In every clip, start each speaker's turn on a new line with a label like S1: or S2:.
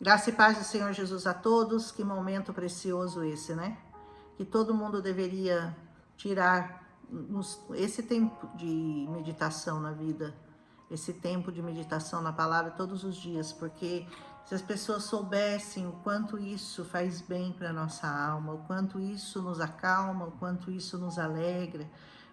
S1: Graça e paz do Senhor Jesus a todos. Que momento precioso esse, né? Que todo mundo deveria tirar esse tempo de meditação na vida, esse tempo de meditação na palavra todos os dias, porque se as pessoas soubessem o quanto isso faz bem para nossa alma, o quanto isso nos acalma, o quanto isso nos alegra,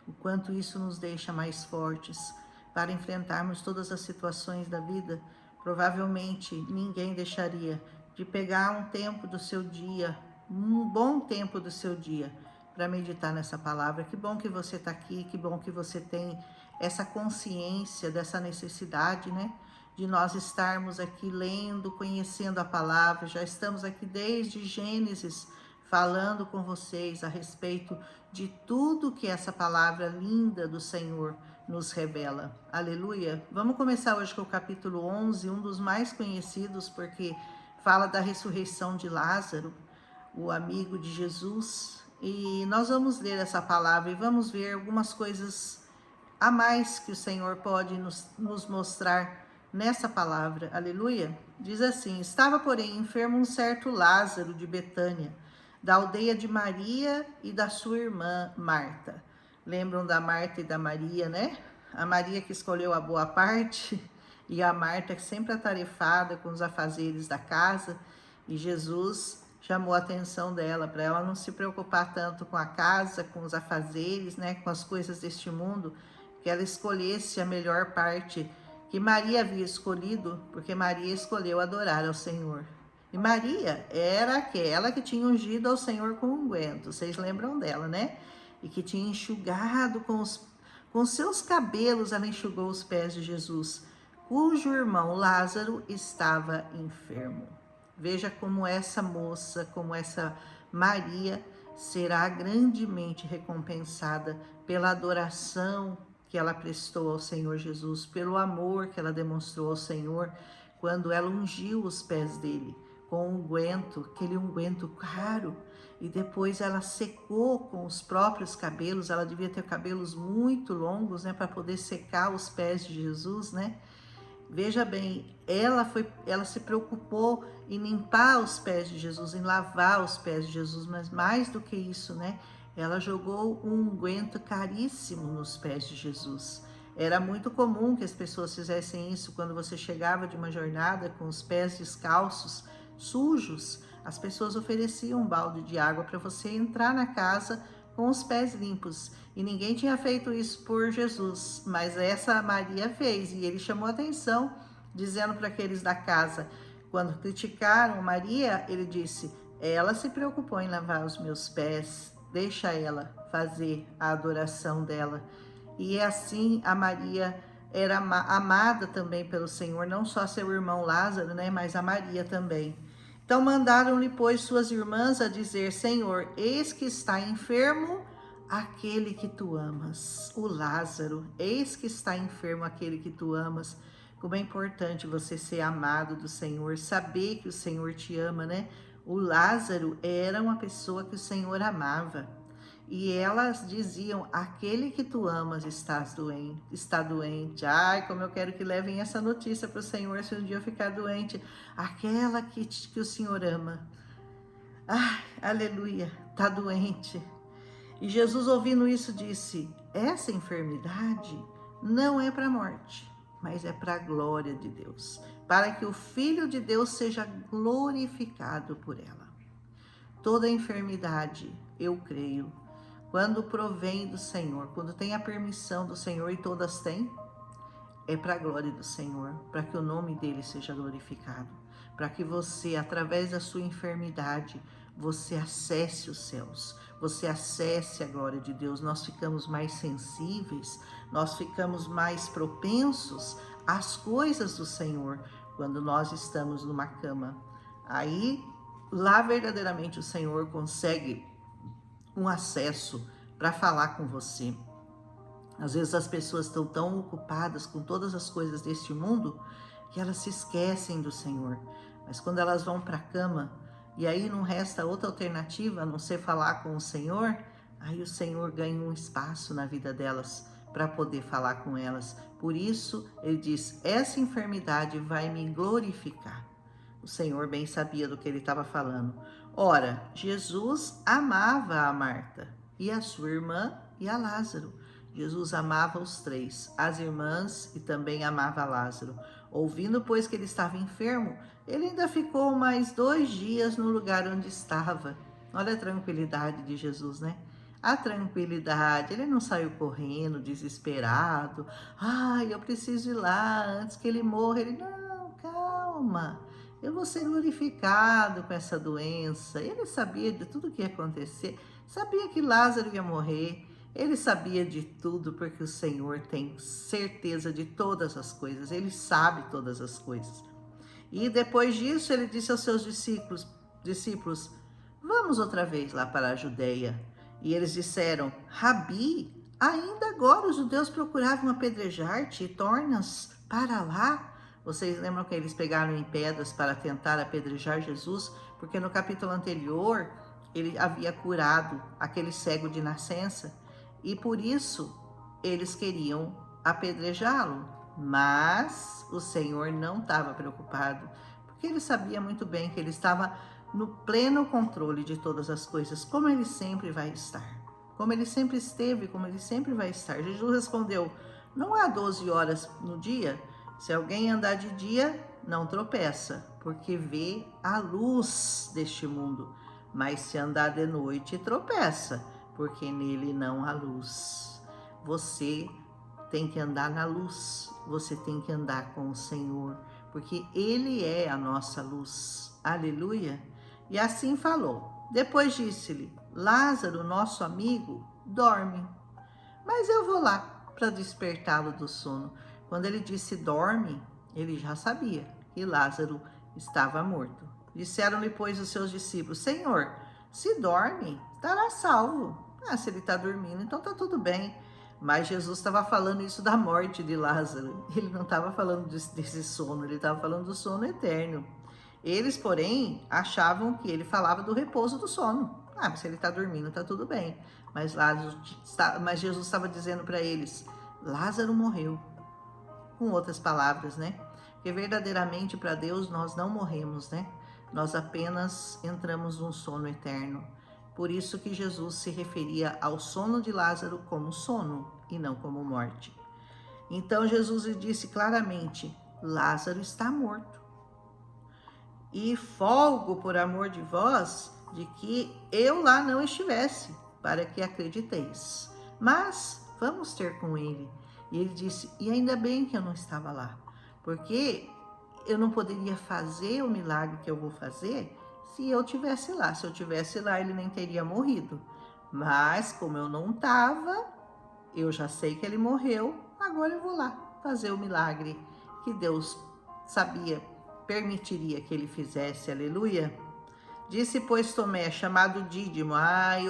S1: o quanto isso nos deixa mais fortes para enfrentarmos todas as situações da vida, provavelmente ninguém deixaria de pegar um tempo do seu dia, um bom tempo do seu dia, para meditar nessa palavra. Que bom que você está aqui, que bom que você tem essa consciência dessa necessidade, né? De nós estarmos aqui lendo, conhecendo a palavra. Já estamos aqui desde Gênesis, falando com vocês a respeito de tudo que essa palavra linda do Senhor nos revela. Aleluia! Vamos começar hoje com o capítulo 11, um dos mais conhecidos, porque fala da ressurreição de Lázaro, o amigo de Jesus. E nós vamos ler essa palavra e vamos ver algumas coisas a mais que o Senhor pode nos mostrar nessa palavra. Aleluia! Diz assim: estava, porém, enfermo um certo Lázaro de Betânia, da aldeia de Maria e da sua irmã Marta. Lembram da Marta e da Maria, né? A Maria que escolheu a boa parte e a Marta que sempre atarefada com os afazeres da casa. E Jesus chamou a atenção dela para ela não se preocupar tanto com a casa, com os afazeres, né? Com as coisas deste mundo, que ela escolhesse a melhor parte que Maria havia escolhido, porque Maria escolheu adorar ao Senhor. E Maria era aquela que tinha ungido ao Senhor com unguento, vocês lembram dela, né? E que tinha enxugado com seus cabelos, ela enxugou os pés de Jesus, cujo irmão Lázaro estava enfermo. Veja como essa moça, como essa Maria, será grandemente recompensada pela adoração que ela prestou ao Senhor Jesus, pelo amor que ela demonstrou ao Senhor, quando ela ungiu os pés dele com unguento, aquele unguento caro, e depois ela secou com os próprios cabelos. Ela devia ter cabelos muito longos, né, para poder secar os pés de Jesus, né? Veja bem, ela se preocupou em limpar os pés de Jesus, em lavar os pés de Jesus, mas mais do que isso, né? Ela jogou um unguento caríssimo nos pés de Jesus. Era muito comum que as pessoas fizessem isso quando você chegava de uma jornada com os pés descalços, sujos. As pessoas ofereciam um balde de água para você entrar na casa com os pés limpos. E ninguém tinha feito isso por Jesus, mas essa Maria fez, e ele chamou a atenção, dizendo para aqueles da casa, quando criticaram Maria, ele disse: ela se preocupou em lavar os meus pés, deixa ela fazer a adoração dela. E assim a Maria era amada também pelo Senhor, não só seu irmão Lázaro, né, mas a Maria também. Então mandaram-lhe, pois, suas irmãs a dizer: Senhor, eis que está enfermo aquele que tu amas, o Lázaro. Eis que está enfermo aquele que tu amas. Como é importante você ser amado do Senhor, saber que o Senhor te ama, né? O Lázaro era uma pessoa que o Senhor amava. E elas diziam: aquele que tu amas está doente. Ai, como eu quero que levem essa notícia para o Senhor se um dia eu ficar doente. Aquela que o Senhor ama. Ai, aleluia, está doente. E Jesus, ouvindo isso, disse: essa enfermidade não é para a morte, mas é para a glória de Deus, para que o Filho de Deus seja glorificado por ela. Toda enfermidade, eu creio, quando provém do Senhor, quando tem a permissão do Senhor, e todas têm, é para a glória do Senhor, para que o nome dele seja glorificado, para que você, através da sua enfermidade, você acesse os céus, você acesse a glória de Deus. Nós ficamos mais sensíveis, nós ficamos mais propensos às coisas do Senhor quando nós estamos numa cama. Aí, lá verdadeiramente o Senhor consegue um acesso para falar com você. Às vezes as pessoas estão tão ocupadas com todas as coisas deste mundo que elas se esquecem do Senhor. Mas quando elas vão para a cama e aí não resta outra alternativa a não ser falar com o Senhor, aí o Senhor ganha um espaço na vida delas para poder falar com elas. Por isso ele diz: essa enfermidade vai me glorificar. O Senhor bem sabia do que ele estava falando. Ora, Jesus amava a Marta e a sua irmã e a Lázaro. Jesus amava os três, as irmãs e também amava Lázaro. Ouvindo, pois, que ele estava enfermo, ele ainda ficou mais 2 dias no lugar onde estava. Olha a tranquilidade de Jesus, né? A tranquilidade, ele não saiu correndo, desesperado. Ai, eu preciso ir lá antes que ele morra. Ele, não, calma, eu vou ser glorificado com essa doença. Ele sabia de tudo que ia acontecer, sabia que Lázaro ia morrer. Ele sabia de tudo, porque o Senhor tem certeza de todas as coisas, ele sabe todas as coisas. E depois disso, ele disse aos seus discípulos: vamos outra vez lá para a Judeia. E eles disseram: Rabi, ainda agora os judeus procuravam apedrejar-te e tornas para lá? Vocês lembram que eles pegaram em pedras para tentar apedrejar Jesus? Porque no capítulo anterior, ele havia curado aquele cego de nascença. E por isso eles queriam apedrejá-lo, mas o Senhor não estava preocupado, porque ele sabia muito bem que ele estava no pleno controle de todas as coisas, como ele sempre vai estar, como ele sempre esteve, como ele sempre vai estar. Jesus respondeu: não há 12 horas no dia? Se alguém andar de dia, não tropeça, porque vê a luz deste mundo, mas se andar de noite, tropeça, porque nele não há luz. Você tem que andar na luz, você tem que andar com o Senhor, porque ele é a nossa luz. Aleluia! E assim falou. Depois disse-lhe: Lázaro, nosso amigo, dorme, mas eu vou lá para despertá-lo do sono. Quando ele disse dorme, ele já sabia que Lázaro estava morto. Disseram-lhe, pois, os seus discípulos: Senhor, se dorme, estará salvo. Se ele está dormindo, então está tudo bem. Mas Jesus estava falando isso da morte de Lázaro. Ele não estava falando desse sono, ele estava falando do sono eterno. Eles, porém, achavam que ele falava do repouso do sono. Mas se ele está dormindo, está tudo bem. Mas Jesus estava dizendo para eles: Lázaro morreu. Com outras palavras, né? Porque verdadeiramente para Deus nós não morremos, né? Nós apenas entramos num sono eterno. Por isso que Jesus se referia ao sono de Lázaro como sono e não como morte. Então Jesus lhe disse claramente: Lázaro está morto. E folgo por amor de vós de que eu lá não estivesse, para que acrediteis. Mas vamos ter com ele. E ele disse: e ainda bem que eu não estava lá, porque eu não poderia fazer o milagre que eu vou fazer se eu tivesse lá. Se eu tivesse lá, ele nem teria morrido. Mas como eu não estava, eu já sei que ele morreu, agora eu vou lá fazer o milagre que Deus sabia, permitiria que ele fizesse. Aleluia! Disse, pois, Tomé, chamado Dídimo,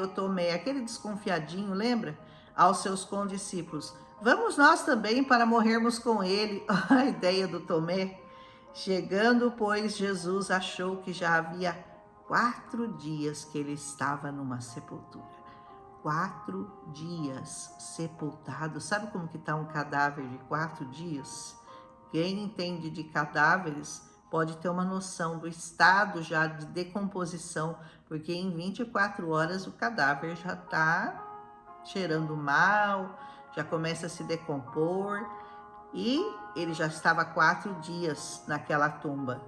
S1: o Tomé, aquele desconfiadinho, lembra? Aos seus condiscípulos: vamos nós também para morrermos com ele. A ideia do Tomé. Chegando, pois, Jesus achou que já havia 4 dias que ele estava numa sepultura. 4 dias sepultado. Sabe como que está um cadáver de 4 dias? Quem entende de cadáveres pode ter uma noção do estado já de decomposição, porque em 24 horas o cadáver já está cheirando mal, já começa a se decompor, e ele já estava 4 dias naquela tumba.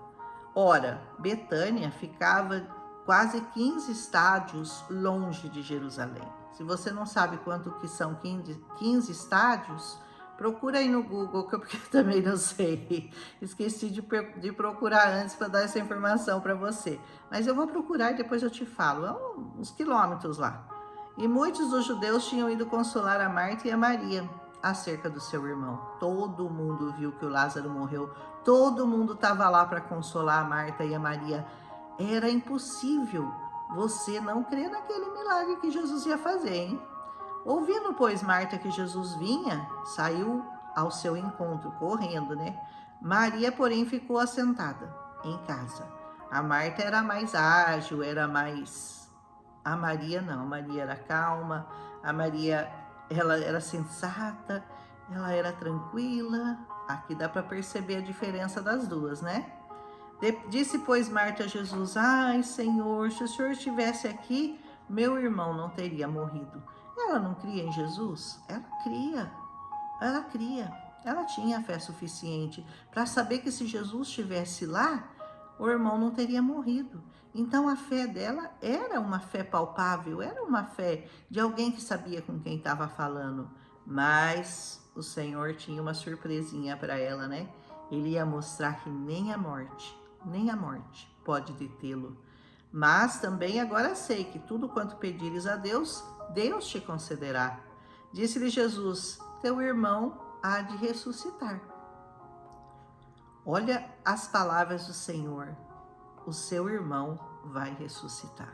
S1: Ora, Betânia ficava quase 15 estádios longe de Jerusalém. Se você não sabe quanto que são 15 estádios, procura aí no Google, porque eu também não sei. Esqueci de procurar antes para dar essa informação para você. Mas eu vou procurar e depois eu te falo. É uns quilômetros lá. E muitos dos judeus tinham ido consolar a Marta e a Maria acerca do seu irmão. Todo mundo viu que o Lázaro morreu. Todo mundo estava lá para consolar a Marta e a Maria. Era impossível você não crer naquele milagre que Jesus ia fazer, hein? Ouvindo, pois, Marta que Jesus vinha, saiu ao seu encontro, correndo, né? Maria, porém, ficou assentada em casa. A Marta era mais ágil, era mais... A Maria não, a Maria era calma, a Maria, ela era sensata, ela era tranquila. Aqui dá para perceber a diferença das duas, né? Disse, pois, Marta a Jesus: ai, Senhor, se o Senhor estivesse aqui, meu irmão não teria morrido. Ela não cria em Jesus? Ela cria. Ela cria. Ela tinha fé suficiente para saber que se Jesus estivesse lá, o irmão não teria morrido. Então a fé dela era uma fé palpável, era uma fé de alguém que sabia com quem estava falando. Mas o Senhor tinha uma surpresinha para ela, né? Ele ia mostrar que nem a morte pode detê-lo. Mas também agora sei que tudo quanto pedires a Deus, Deus te concederá. Disse-lhe Jesus: teu irmão há de ressuscitar. Olha as palavras do Senhor. O seu irmão vai ressuscitar.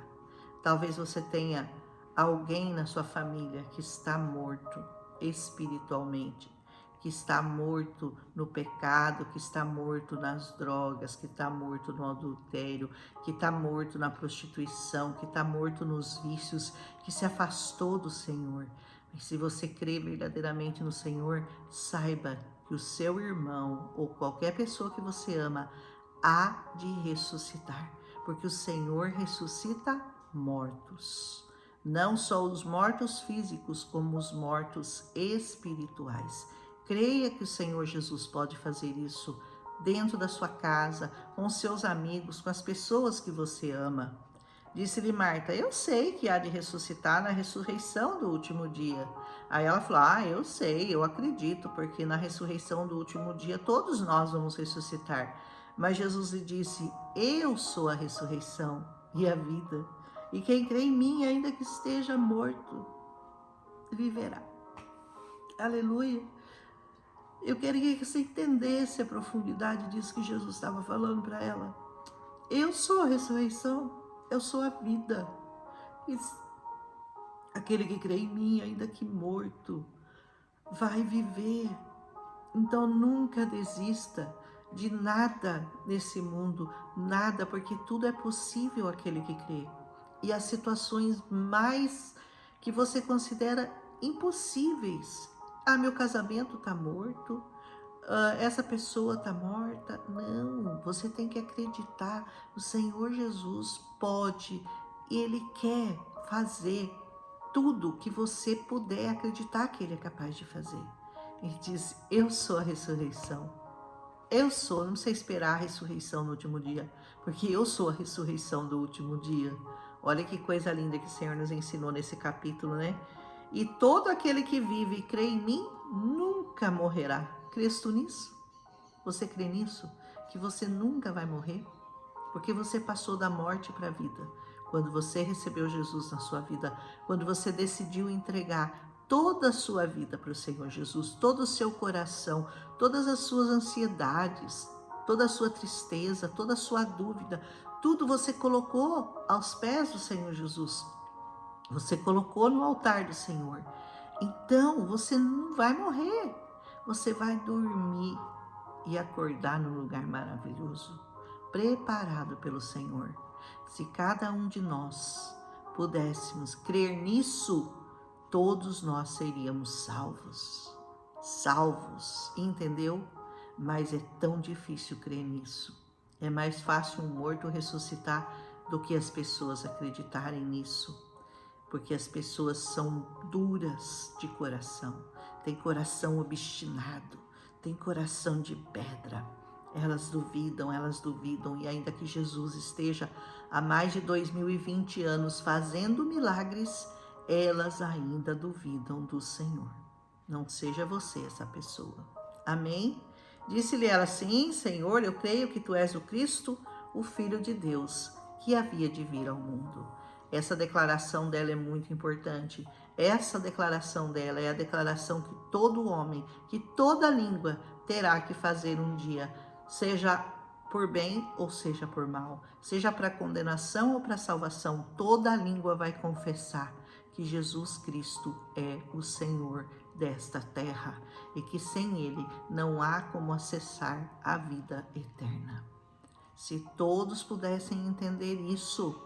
S1: Talvez você tenha alguém na sua família que está morto espiritualmente, que está morto no pecado, que está morto nas drogas, que está morto no adultério, que está morto na prostituição, que está morto nos vícios, que se afastou do Senhor. Mas se você crê verdadeiramente no Senhor, saiba que o seu irmão ou qualquer pessoa que você ama há de ressuscitar, porque o Senhor ressuscita mortos. Não só os mortos físicos, como os mortos espirituais. Creia que o Senhor Jesus pode fazer isso dentro da sua casa, com os seus amigos, com as pessoas que você ama. Disse-lhe Marta: eu sei que há de ressuscitar na ressurreição do último dia. Aí ela falou: eu sei, eu acredito, porque na ressurreição do último dia todos nós vamos ressuscitar. Mas Jesus lhe disse: eu sou a ressurreição e a vida. E quem crê em mim, ainda que esteja morto, viverá. Aleluia. Eu queria que você entendesse a profundidade disso que Jesus estava falando para ela. Eu sou a ressurreição, eu sou a vida. E aquele que crê em mim, ainda que morto, vai viver. Então nunca desista de nada nesse mundo, nada, porque tudo é possível aquele que crê. E as situações mais que você considera impossíveis. Meu casamento está morto, essa pessoa está morta. Não, você tem que acreditar. O Senhor Jesus pode, Ele quer fazer tudo que você puder acreditar que Ele é capaz de fazer. Ele diz: eu sou a ressurreição. Eu sou, não precisa esperar a ressurreição no último dia, porque eu sou a ressurreição do último dia. Olha que coisa linda que o Senhor nos ensinou nesse capítulo, né? E todo aquele que vive e crê em mim nunca morrerá. Crês tu nisso? Você crê nisso? Que você nunca vai morrer? Porque você passou da morte para a vida. Quando você recebeu Jesus na sua vida, quando você decidiu entregar toda a sua vida para o Senhor Jesus, todo o seu coração, todas as suas ansiedades, toda a sua tristeza, toda a sua dúvida, tudo você colocou aos pés do Senhor Jesus. Você colocou no altar do Senhor. Então você não vai morrer. Você vai dormir e acordar num lugar maravilhoso, preparado pelo Senhor. Se cada um de nós pudéssemos crer nisso, todos nós seríamos salvos. Salvos, entendeu? Mas é tão difícil crer nisso. É mais fácil um morto ressuscitar do que as pessoas acreditarem nisso. Porque as pessoas são duras de coração, têm coração obstinado, têm coração de pedra. Elas duvidam, e ainda que Jesus esteja há mais de 2020 anos fazendo milagres, elas ainda duvidam do Senhor. Não seja você essa pessoa. Amém? Disse-lhe ela: sim, Senhor, eu creio que tu és o Cristo, o Filho de Deus, que havia de vir ao mundo. Essa declaração dela é muito importante. Essa declaração dela é a declaração que todo homem, que toda língua terá que fazer um dia, seja por bem ou seja por mal, seja para condenação ou para salvação, toda língua vai confessar que Jesus Cristo é o Senhor desta terra e que sem Ele não há como acessar a vida eterna. Se todos pudessem entender isso,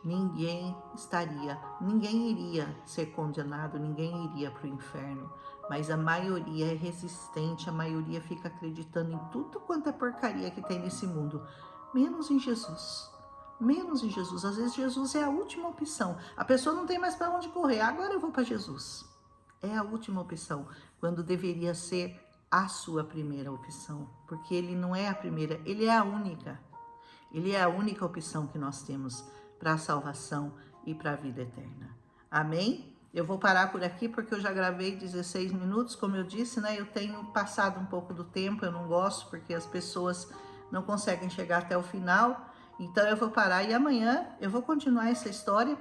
S1: ninguém iria ser condenado, ninguém iria para o inferno. Mas a maioria é resistente, a maioria fica acreditando em tudo quanto é porcaria que tem nesse mundo. menos em Jesus. Menos em Jesus. Às vezes Jesus é a última opção. A pessoa não tem mais para onde correr. Agora eu vou para Jesus. É a última opção, quando deveria ser a sua primeira opção. Porque ele não é a primeira, ele é a única. Ele é a única opção que nós temos para a salvação e para a vida eterna. Amém? Eu vou parar por aqui porque eu já gravei 16 minutos, como eu disse, né? Eu tenho passado um pouco do tempo, eu não gosto porque as pessoas não conseguem chegar até o final. Então eu vou parar e amanhã eu vou continuar essa história,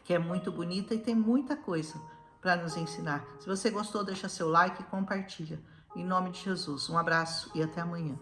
S1: que é muito bonita e tem muita coisa para nos ensinar. Se você gostou, deixa seu like e compartilha. Em nome de Jesus, um abraço e até amanhã.